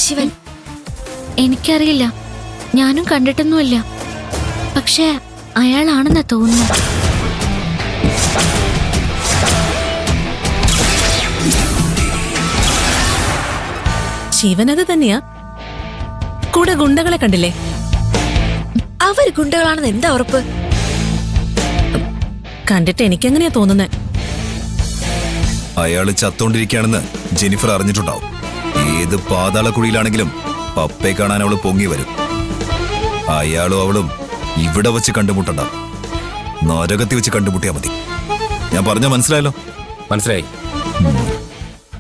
ശിവൻ എനിക്കറിയില്ല, ഞാനും കണ്ടിട്ടൊന്നുമില്ല. പക്ഷേ അയാളാണെന്നാ തോന്നുന്നു. ശിവനത് തന്നെയാ. കൂടെ ഗുണ്ടകളെ കണ്ടില്ലേ? അവര് ഗുണ്ടകളാണെന്ന് എന്താ ഉറപ്പ്? കണ്ടിട്ട് എനിക്കെങ്ങനെയാ തോന്നുന്നേ? അയാള് ചത്തോണ്ടിരിക്കുകയാണെന്ന് ജെനിഫർ അറിഞ്ഞിട്ടുണ്ടാവും. ഏത് പാതാളക്കുഴിയിലാണെങ്കിലും പപ്പയെ കാണാൻ അവള് പൊങ്ങി വരും. അയാളും അവളും ഇവിടെ വെച്ച് കണ്ടുമുട്ടണ്ട, നരകത്തിൽ വെച്ച് കണ്ടുമുട്ടിയാ മതി. ഞാൻ പറഞ്ഞ മനസ്സിലായല്ലോ? മനസ്സിലായി.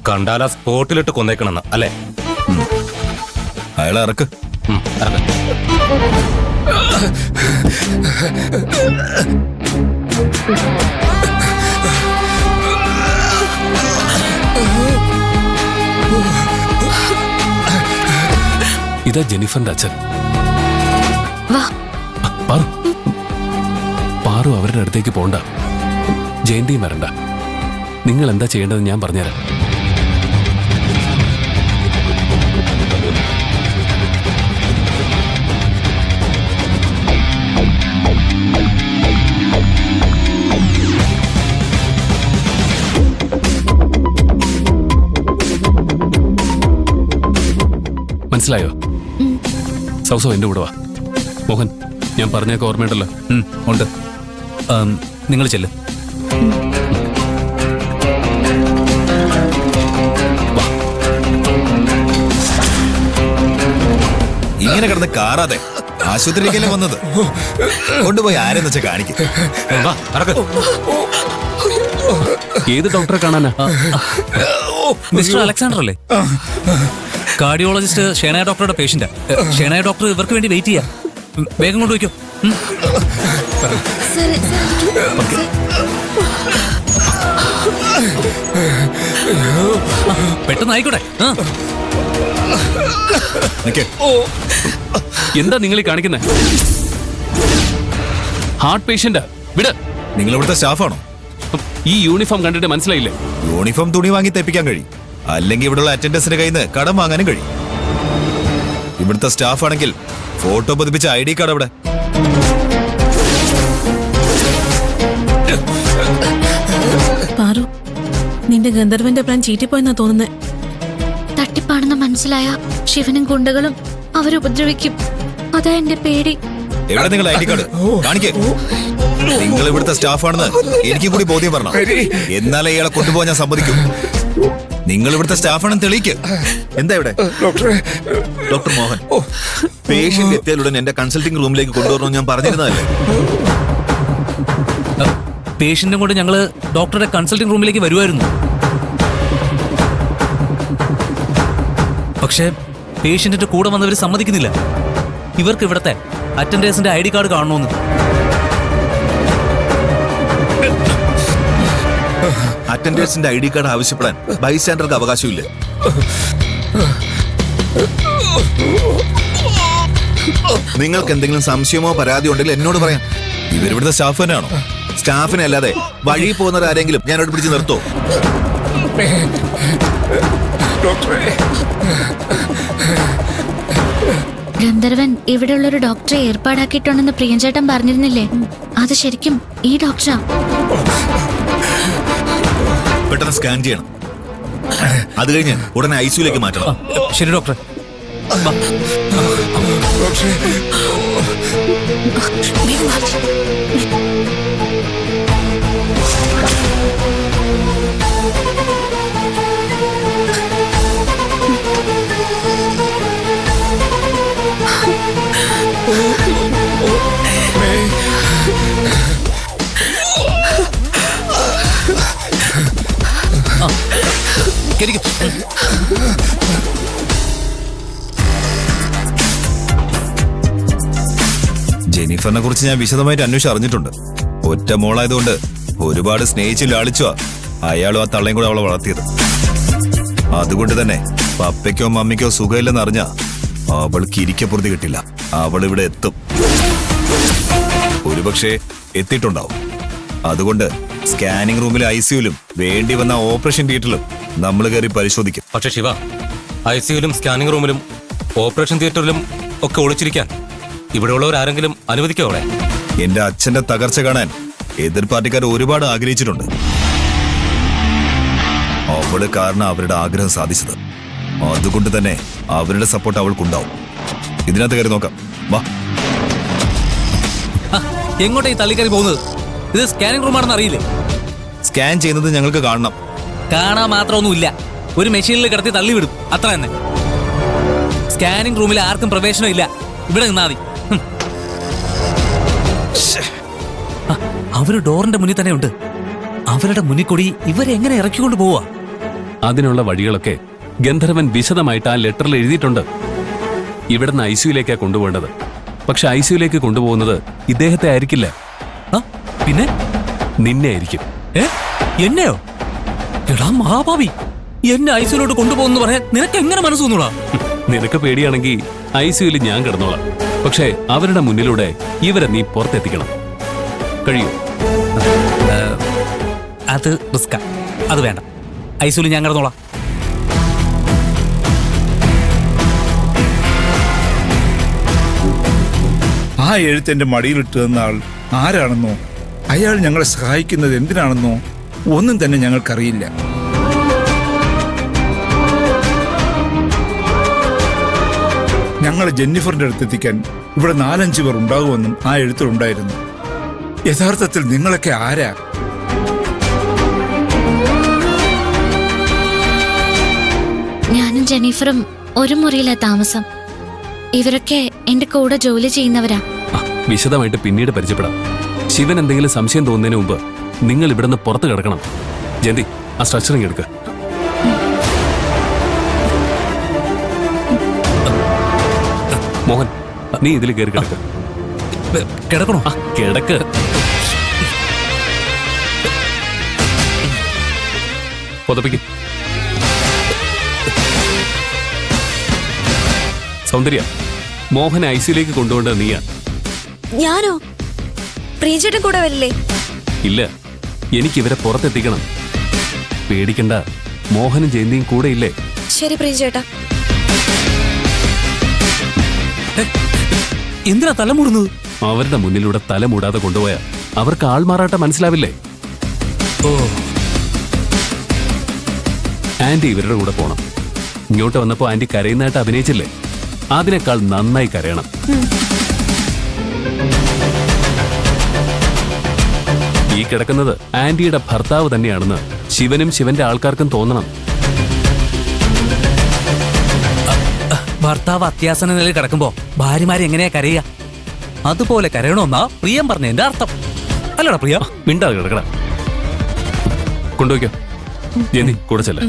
കണ്ടാല സ്പോട്ടിലിട്ട് കൊന്നേക്കണമെന്ന് അല്ലേ? അയാളെ ഇറക്ക്. ഇതാ ജെനിഫറിന്റെ അച്ഛൻ. പാറു അവരുടെ അടുത്തേക്ക് പോണ്ട. ജയന്തിയും വരണ്ട. നിങ്ങൾ എന്താ ചെയ്യേണ്ടത് ഞാൻ പറഞ്ഞുതരാം. മനസ്സിലായോ? സൗസോ എന്റെ കൂടെ വാ. മോഹൻ, ഞാൻ പറഞ്ഞേക്ക് ഓർമ്മയുണ്ടല്ലോ? ഉണ്ട്. നിങ്ങൾ ചെല്ല്. ഇങ്ങനെ കിടന്ന് കാറാതെ ആശുപത്രിയിലേക്കല്ലേ വന്നത്? കൊണ്ടുപോയി ആരെന്ന് വെച്ചാൽ കാണിക്കും. ഏത് ഡോക്ടറെ കാണാനാ? മിസ്റ്റർ അലക്സാണ്ടർ അല്ലേ? കാർഡിയോളജിസ്റ്റ് ഷേനായ ഡോക്ടറുടെ പേഷ്യന്റാ. ഷേനായ ഡോക്ടർ ഇവർക്ക് വേണ്ടി വെയിറ്റ് ചെയ്യാം. വേഗം കൊണ്ടുപോയിക്കോ. പെട്ടെന്ന് ആയിക്കോട്ടെ. എന്താ നിങ്ങൾ കാണിക്കുന്നത്? ഹാർട്ട് പേഷ്യന്റ് വിട്. നിങ്ങൾ ഇവിടുത്തെ സ്റ്റാഫാണോ? ഈ യൂണിഫോം കണ്ടിട്ട് മനസ്സിലായില്ലേ? യൂണിഫോം തുണി വാങ്ങി തെപ്പിക്കാൻ കഴിയും, അല്ലെങ്കിൽ ഇവിടെയുള്ള അറ്റൻഡൻസിന്റെ കയ്യിൽ നിന്ന് കടം വാങ്ങാനും കഴിയും. ഇവിടുത്തെ സ്റ്റാഫ് ആണെങ്കിൽ ഫോട്ടോ പതിപ്പിച്ച ID കാർഡ് അവിടെ. പാറു, നിന്റെ ഗന്ധർവന്റെ പ്ലാൻ ചീറ്റിപ്പോയെന്നാ തോന്നുന്നേ. തട്ടിപ്പാണെന്ന് മനസ്സിലായ ശിവനും ഗുണ്ടകളും അവരുപദ്രവിക്കും. അതാ എന്റെ പേടി. എവിടെ നിങ്ങളുടെ ID കാർഡ് കാണിക്കേ. നിങ്ങൾ ഇവിടുത്തെ സ്റ്റാഫാണെന്ന് എനിക്ക് കൂടി ബോധ്യം പറഞ്ഞു, എന്നാലേ ഇയാളെ കൊണ്ടുപോകാൻ ഞാൻ സമ്മതിക്കും. നിങ്ങൾ ഇവിടുത്തെ സ്റ്റാഫാണെന്ന് തെളിയിക്ക്. എന്താ ഇവിടെ? ഡോക്ടർ മോഹൻ, പേഷ്യന്റ് എത്തിയാലുടൻ എന്റെ കൺസൾട്ടിംഗ് റൂമിലേക്ക് കൊണ്ടുവരണം ഞാൻ പറഞ്ഞിരുന്നതല്ലേ? പേഷ്യന്റും കൊണ്ട് ഞങ്ങള് ഡോക്ടറുടെ കൺസൾട്ടിംഗ് റൂമിലേക്ക് വരുമായിരുന്നു. പക്ഷേ പേഷ്യന്റിന്റെ കൂടെ വന്നവർ സമ്മതിക്കുന്നില്ല. ഇവർക്ക് ഇവിടത്തെ അറ്റൻഡേഴ്സിന്റെ ID കാർഡ് കാണണമെന്ന്. അറ്റൻഡേഴ്സിന്റെ ID കാർഡ് ആവശ്യപ്പെടാൻ ബൈസ്റ്റാൻഡർക്ക് അവകാശമില്ല. നിങ്ങൾക്ക് എന്തെങ്കിലും സംശയമോ പരാതിയോ ഉണ്ടെങ്കിൽ എന്നോട് പറയാം. ഇവരിവിടുത്തെ സ്റ്റാഫ് തന്നെയാണോ? സ്റ്റാഫിനെ അല്ലാതെ വഴി പോകുന്നവരാരെങ്കിലും ഞാനോട് പിടിച്ച് നിർത്തോ? ഗന്ധർവൻ ഇവിടെയുള്ളൊരു ഡോക്ടറെ ഏർപ്പാടാക്കിയിട്ടുണ്ടെന്ന് പ്രിയൻചേട്ടൻ പറഞ്ഞിരുന്നില്ലേ? അത് ശരിക്കും ഈ ഡോക്ടറാ. പെട്ടെന്ന് സ്കാൻ ചെയ്യണം. അത് കഴിഞ്ഞ് ഉടനെ ICUലേക്ക് മാറ്റണം. ശരി ഡോക്ടറെ. ജെനിഫറിനെ കുറിച്ച് ഞാൻ വിശദമായിട്ട് അന്വേഷിച്ച് അറിഞ്ഞിട്ടുണ്ട്. ഒറ്റ മോളായതുകൊണ്ട് ഒരുപാട് സ്നേഹിച്ചു ലാളിച്ചുവാ അയാളും ആ തള്ളയും കൂടെ അവളെ വളർത്തിയത്. അതുകൊണ്ട് തന്നെ പപ്പയ്ക്കോ മമ്മിക്കോ സുഖമില്ലെന്ന് അറിഞ്ഞാ അവൾക്ക് ഇരിക്കപ്പുറത്ത് കിട്ടില്ല. അവൾ ഇവിടെ എത്തും, ഒരുപക്ഷെ എത്തിയിട്ടുണ്ടാവും. അതുകൊണ്ട് സ്കാനിംഗ് റൂമിലെ ICUലും വേണ്ടി വന്ന ഓപ്പറേഷൻ തിയേറ്ററിലും നമ്മൾ കയറി പരിശോധിക്കും. പക്ഷെ ശിവ, ICUലും സ്കാനിംഗ് റൂമിലും ഓപ്പറേഷൻ തിയേറ്ററിലും ഒക്കെ ഒളിച്ചിരിക്കാൻ ഇവിടെയുള്ളവർ ആരെങ്കിലും അനുവദിക്കോ അവളെ? എന്റെ അച്ഛന്റെ തകർച്ച കാണാൻ എതിർ പാർട്ടിക്കാർ ഒരുപാട് ആഗ്രഹിച്ചിട്ടുണ്ട്. അവള് കാരണം അവരുടെ ആഗ്രഹം സാധിച്ചത്. അതുകൊണ്ട് തന്നെ അവരുടെ സപ്പോർട്ട് അവൾക്കുണ്ടാവും. ഇതിനകത്ത് കയറി നോക്കാം, വാ. എങ്ങോട്ടാ ഈ തള്ളിക്കറി പോകുന്നത്? ഇത് സ്കാനിംഗ് റൂമാണെന്ന് അറിയില്ലേ? സ്കാൻ ചെയ്യുന്നത് ഞങ്ങൾക്ക് കാണണം. കാണാൻ മാത്രമൊന്നുമില്ല, ഒരു മെഷീനിൽ കിടത്തി തള്ളിവിടും, അത്ര തന്നെ. സ്കാനിംഗ് റൂമിൽ ആർക്കും പ്രവേശനം ഇല്ല, ഇവിടെ നിന്നാ മതി. അവര് ഡോറിന്റെ മുന്നിൽ തന്നെ ഉണ്ട്. അവരുടെ മുന്നിൽ കൂടി ഇവരെ എങ്ങനെ ഇറക്കിക്കൊണ്ട് പോവാ? അതിനുള്ള വഴികളൊക്കെ ഗന്ധർവൻ വിശദമായിട്ട് ആ ലെറ്ററിൽ എഴുതിയിട്ടുണ്ട്. ഇവിടുന്ന് ഐസിയുലേക്കാ കൊണ്ടുപോകേണ്ടത്. പക്ഷെ ഐസിയുലേക്ക് കൊണ്ടുപോകുന്നത് ഇദ്ദേഹത്തെ ആയിരിക്കില്ല, പിന്നെ നിന്നെ ആയിരിക്കും. എന്നെയോ? എടാ മഹാഭാവി, എന്നെ ഐസിയിലോട്ട് കൊണ്ടുപോകുന്നു പറയാൻ നിനക്ക് എങ്ങനെ മനസ്സ് വന്നൂടാ? നിനക്ക് പേടിയാണെങ്കിൽ ഐസിയുയിൽ ഞാൻ കിടന്നോളാം. പക്ഷേ അവരുടെ മുന്നിലൂടെ ഇവരെ നീ പുറത്തെത്തിക്കണം. കഴിയൂ? അത് റിസ്ക, അത് വേണ്ട. ഐസിയിൽ ഞാൻ കിടന്നോളാം. ആ എഴുത്തെന്റെ മടിയിലിട്ട് തന്ന ആൾ ആരാണെന്നോ അയാൾ ഞങ്ങളെ സഹായിക്കുന്നത് എന്തിനാണെന്നോ ഒന്നും തന്നെ ഞങ്ങൾക്കറിയില്ല. ഞങ്ങളെ ജെന്നിഫറിന്റെ അടുത്തെത്തിക്കാൻ ഇവിടെ 4-5 പേർ ഉണ്ടാകുമെന്നും ആ എഴുത്തിലുണ്ടായിരുന്നു. യഥാർത്ഥത്തിൽ നിങ്ങളൊക്കെ ആരാ? ഞാനും ജെന്നിഫറും ഒരു മുറിയിലാ താമസം. ഇവരൊക്കെ എന്റെ കൂടെ ജോലി ചെയ്യുന്നവരാ. വിശദമായിട്ട് പിന്നീട് പരിചയപ്പെടാം. ശിവൻ എന്തെങ്കിലും സംശയം തോന്നുന്നതിന് മുമ്പ് നിങ്ങൾ ഇവിടുന്ന് പുറത്ത് കിടക്കണം. ജയന്തി, ആ സ്ട്രക്ചറിങ് എടുക്ക. മോഹൻ, നീ ഇതിൽ കയറി കിടക്ക. കിടക്കണോ? കിടക്ക്. പുതപ്പിക്ക്. സൗന്ദര്യ, മോഹനെ ഐസിയിലേക്ക് കൊണ്ടുപോകേണ്ടത് നീയാ. ഞാനോ? പ്രിയചേട്ടൻ കൂടെ വരില്ലേ? ഇല്ല, എനിക്കിവരെ പുറത്തെത്തിക്കണം. പേടിക്കണ്ട, മോഹനും ജയന്തിയും കൂടെ ഇല്ലേ? ശരി പ്രിയചേട്ടാ. എന്തിനാ തലമുടുന്നത്? അവരുടെ മുന്നിലൂടെ തല മൂടാതെ കൊണ്ടുപോയാ അവർക്ക് ആൾമാറാട്ടം മനസ്സിലാവില്ലേ? ഓ, ആന്റി ഇവരുടെ കൂടെ പോണം. ഇങ്ങോട്ട് വന്നപ്പോ ആന്റി കരയുന്നതായിട്ട് അഭിനയിച്ചില്ലേ? അതിനേക്കാൾ നന്നായി കരയണം. ഈ കിടക്കുന്നത് ആന്റിയുടെ ഭർത്താവ് തന്നെയാണെന്ന് ശിവനും ശിവന്റെ ആൾക്കാർക്കും തോന്നണം. ഭർത്താവ് അത്യാസന നിലയിൽ കിടക്കുമ്പോ ഭാര്യമാരെ എങ്ങനെയാ കരയുക? അതുപോലെ കരയണമെന്നാ പ്രിയം പറഞ്ഞ എന്റെ അർത്ഥം. അല്ലടാ പ്രിയ? മിണ്ടാതെ കിടക്കട. കൊണ്ടുപോയിക്കോ. ജയന്തി, കൂടെ ചെല്ല.